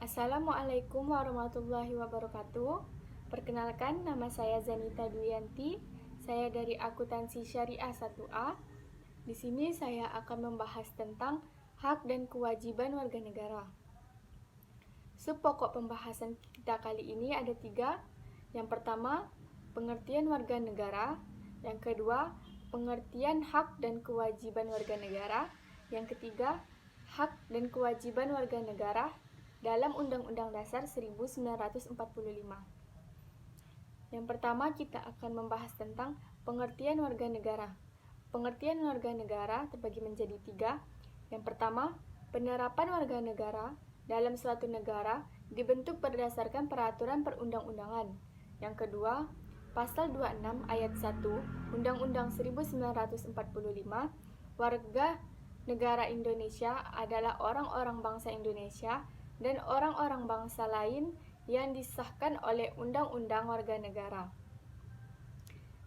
Assalamualaikum warahmatullahi wabarakatuh. Perkenalkan, nama saya Zanita Duyanti. Saya dari Akuntansi Syariah 1A. Di sini saya akan membahas tentang hak dan kewajiban warga negara. Subpokok pembahasan kita kali ini ada 3. Yang pertama, pengertian warga negara. Yang kedua, pengertian hak dan kewajiban warga negara. Yang ketiga, hak dan kewajiban warga negara dalam Undang-Undang Dasar 1945. Yang pertama, kita akan membahas tentang pengertian warga negara. Pengertian warga negara terbagi menjadi 3. Yang pertama, penerapan warga negara dalam suatu negara dibentuk berdasarkan peraturan perundang-undangan. Yang kedua, Pasal 26 Ayat 1 Undang-Undang 1945, warga negara Indonesia adalah orang-orang bangsa Indonesia dan orang-orang bangsa lain yang disahkan oleh Undang-Undang Warga Negara.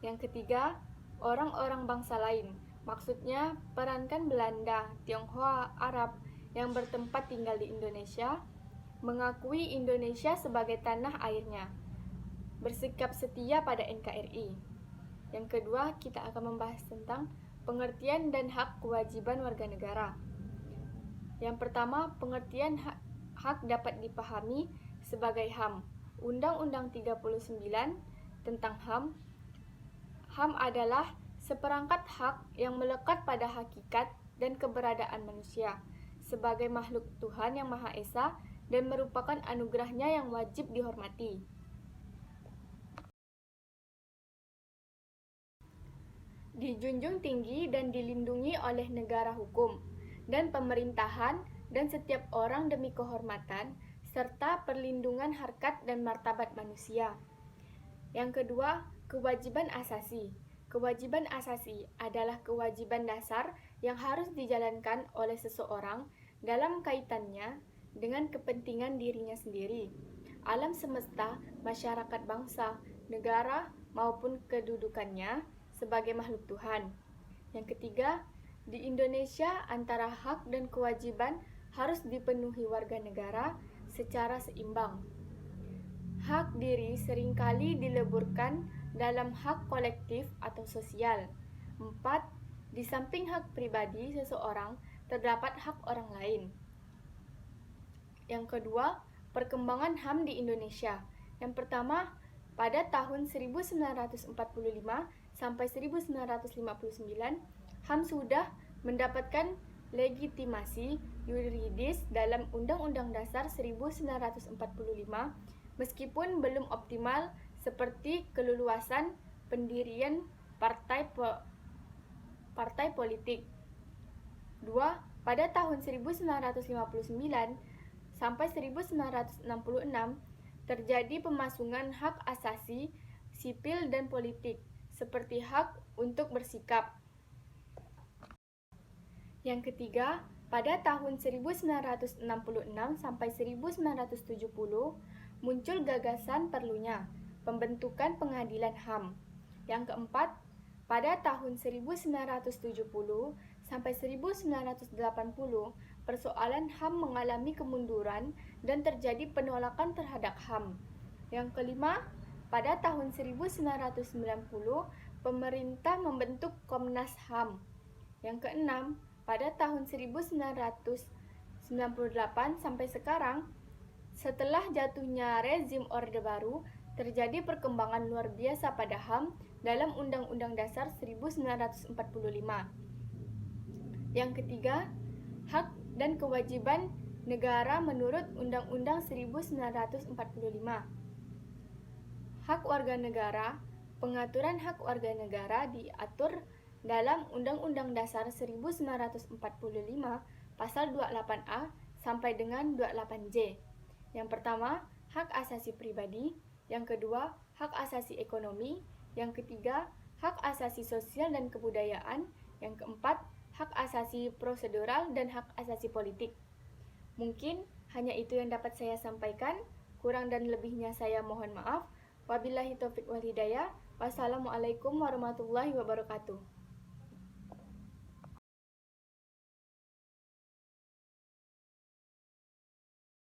Yang ketiga, orang-orang bangsa lain, maksudnya perankan Belanda, Tionghoa, Arab yang bertempat tinggal di Indonesia, mengakui Indonesia sebagai tanah airnya, bersikap setia pada NKRI. Yang kedua, kita akan membahas tentang pengertian dan hak kewajiban warga negara. Yang pertama, pengertian hak dapat dipahami sebagai HAM. Undang-Undang 39 tentang HAM. HAM adalah seperangkat hak yang melekat pada hakikat dan keberadaan manusia sebagai makhluk Tuhan yang Maha Esa dan merupakan anugerahnya yang wajib dihormati. Dijunjung tinggi dan dilindungi oleh negara hukum dan pemerintahan dan setiap orang demi kehormatan serta perlindungan harkat dan martabat manusia. Yang kedua, kewajiban asasi. Kewajiban asasi adalah kewajiban dasar yang harus dijalankan oleh seseorang dalam kaitannya dengan kepentingan dirinya sendiri, alam semesta, masyarakat bangsa, negara, maupun kedudukannya sebagai makhluk Tuhan. Yang ketiga, di Indonesia antara hak dan kewajiban harus dipenuhi warga negara secara seimbang. Hak diri seringkali dileburkan dalam hak kolektif atau sosial. 4. Di samping hak pribadi seseorang, terdapat hak orang lain. Yang kedua, perkembangan HAM di Indonesia. Yang pertama, pada tahun 1945 sampai 1959, HAM sudah mendapatkan legitimasi yuridis dalam Undang-Undang Dasar 1945, meskipun belum optimal seperti keleluasan pendirian partai politik. 2. Pada tahun 1959 sampai 1966, terjadi pemasungan hak asasi sipil dan politik, seperti hak untuk bersikap. Yang ketiga, pada tahun 1966 sampai 1970, muncul gagasan perlunya pembentukan pengadilan HAM. Yang keempat, pada tahun 1970 sampai 1980, persoalan HAM mengalami kemunduran dan terjadi penolakan terhadap HAM. Yang kelima, pada tahun 1990, pemerintah membentuk Komnas HAM. Yang keenam, pada tahun 1998 sampai sekarang, setelah jatuhnya rezim Orde Baru, terjadi perkembangan luar biasa pada HAM dalam Undang-Undang Dasar 1945. Yang ketiga, hak dan kewajiban negara menurut Undang-Undang 1945. Hak warga negara. Pengaturan hak warga negara diatur dalam Undang-Undang Dasar 1945 Pasal 28A sampai dengan 28J. Yang pertama, hak asasi pribadi. Yang kedua, hak asasi ekonomi. Yang ketiga, hak asasi sosial dan kebudayaan. Yang keempat, hak asasi prosedural dan hak asasi politik. Mungkin hanya itu yang dapat saya sampaikan. Kurang dan lebihnya saya mohon maaf. Wabillahi taufiq wal hidayah. Wassalamualaikum warahmatullahi wabarakatuh.